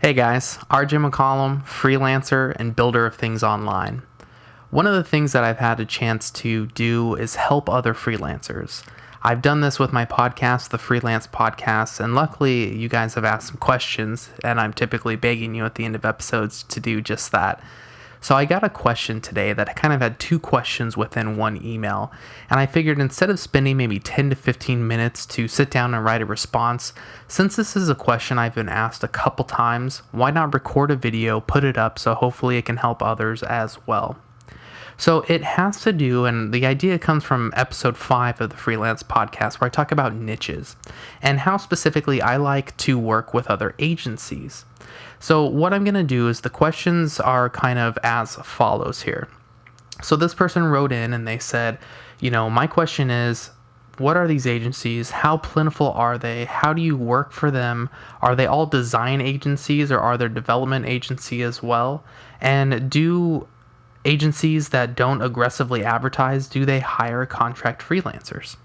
Hey guys, RJ McCollum, freelancer and builder of things online. One of the things that I've had a chance to do is help other freelancers. I've done this with my podcast, the Freelance Podcast, and luckily you guys have asked some questions, and I'm typically begging you at the end of episodes to do just that. So I got a question today that kind of had two questions within one email, and I figured instead of spending maybe 10 to 15 minutes to sit down and write a response, since this is a question I've been asked a couple times, why not record a video, put it up so hopefully it can help others as well. So it has to do, and the idea comes from episode 5 of the Freelance Podcast, where I talk about niches and how specifically I like to work with other agencies. So what I'm going to do is the questions are kind of as follows here. So this person wrote in and they said, my question is, what are these agencies? How plentiful are they? How do you work for them? Are they all design agencies or are there development agency as well? And do agencies that don't aggressively advertise, do they hire contract freelancers?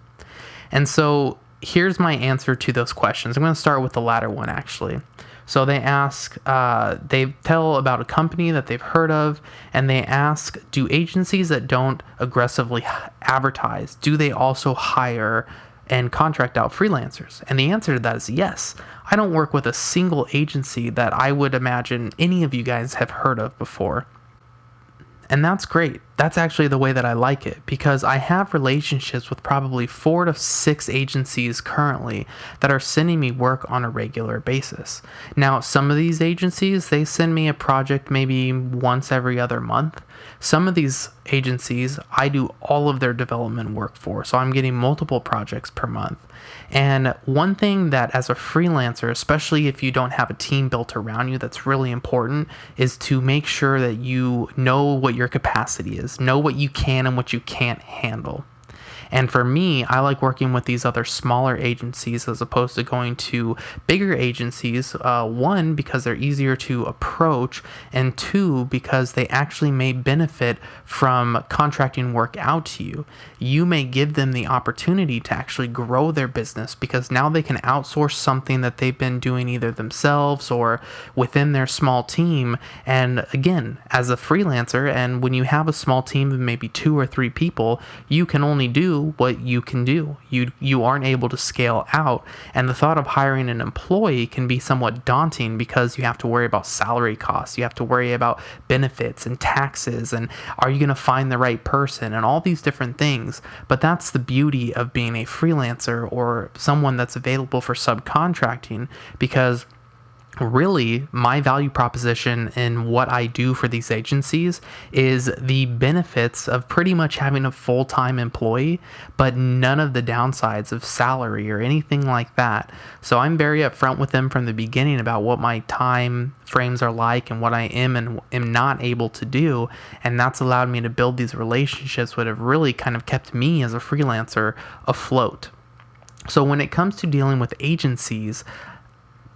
And so here's my answer to those questions. I'm going to start with the latter one, actually. So they ask, they tell about a company that they've heard of, and they ask, do agencies that don't aggressively advertise, do they also hire and contract out freelancers? And the answer to that is yes. I don't work with a single agency that I would imagine any of you guys have heard of before. And that's great. That's actually the way that I like it, because I have relationships with probably 4 to 6 agencies currently that are sending me work on a regular basis. Now, some of these agencies, they send me a project maybe once every other month. Some of these agencies, I do all of their development work for, so I'm getting multiple projects per month. And one thing that as a freelancer, especially if you don't have a team built around you, that's really important is to make sure that you know what your capacity is, know what you can and what you can't handle. And for me, I like working with these other smaller agencies as opposed to going to bigger agencies. One, because they're easier to approach, and two, because they actually may benefit from contracting work out to you. You may give them the opportunity to actually grow their business because now they can outsource something that they've been doing either themselves or within their small team. And again, as a freelancer, and when you have a small team of maybe 2 or 3 people, you can only do what you can do. You aren't able to scale out, and the thought of hiring an employee can be somewhat daunting because you have to worry about salary costs, you have to worry about benefits and taxes, and are you going to find the right person and all these different things. But that's the beauty of being a freelancer or someone that's available for subcontracting, because really, my value proposition in what I do for these agencies is the benefits of pretty much having a full-time employee, but none of the downsides of salary or anything like that. So I'm very upfront with them from the beginning about what my time frames are like and what I am and am not able to do. And that's allowed me to build these relationships that have really kind of kept me as a freelancer afloat. So when it comes to dealing with agencies,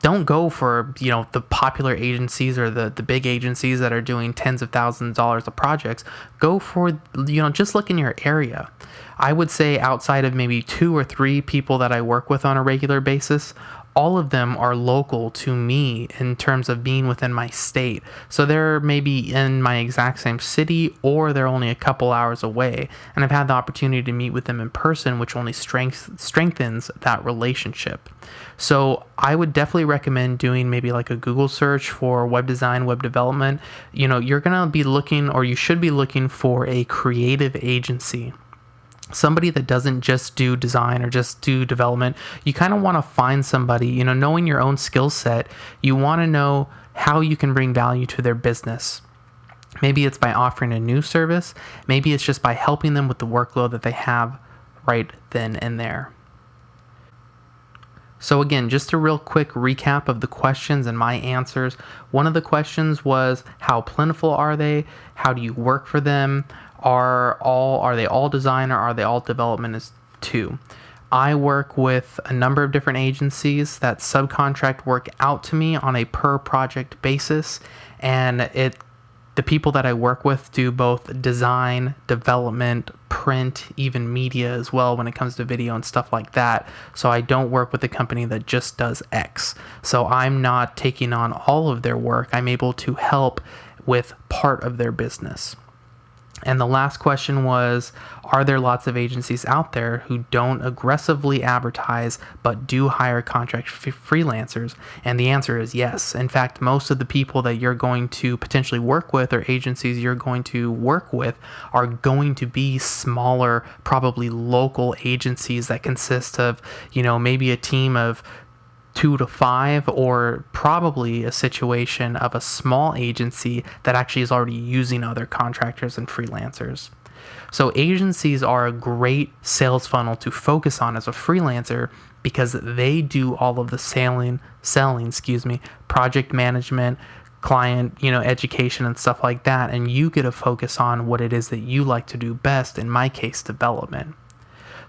don't go for, the popular agencies or the big agencies that are doing tens of thousands of dollars of projects. Go for, just look in your area. I would say outside of maybe 2 or 3 people that I work with on a regular basis, all of them are local to me in terms of being within my state. So they're maybe in my exact same city, or they're only a couple hours away. And I've had the opportunity to meet with them in person, which only strengthens that relationship. So I would definitely recommend doing maybe like a Google search for web design, web development. You're going to be looking, or you should be looking for a creative agency. Somebody that doesn't just do design or just do development. You kind of want to find somebody, knowing your own skill set, you want to know how you can bring value to their business. Maybe it's by offering a new service. Maybe it's just by helping them with the workload that they have right then and there. So again, just a real quick recap of the questions and my answers. One of the questions was, how plentiful are they? How do you work for them? Are they all design or are they all development is 2? I work with a number of different agencies that subcontract work out to me on a per project basis, and it The people that I work with do both design, development, print, even media as well when it comes to video and stuff like that. So I don't work with a company that just does X. So I'm not taking on all of their work. I'm able to help with part of their business. And the last question was, are there lots of agencies out there who don't aggressively advertise but do hire contract freelancers? And the answer is yes. In fact, most of the people that you're going to potentially work with or agencies you're going to work with are going to be smaller, probably local agencies that consist of, maybe a team of 2 to 5, or probably a situation of a small agency that actually is already using other contractors and freelancers. So agencies are a great sales funnel to focus on as a freelancer because they do all of the selling, project management, client, education and stuff like that, and you get to focus on what it is that you like to do best, in my case, development.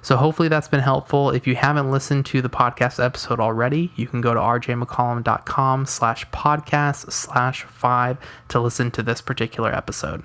So hopefully that's been helpful. If you haven't listened to the podcast episode already, you can go to rjmccollum.com/podcast/5 to listen to this particular episode.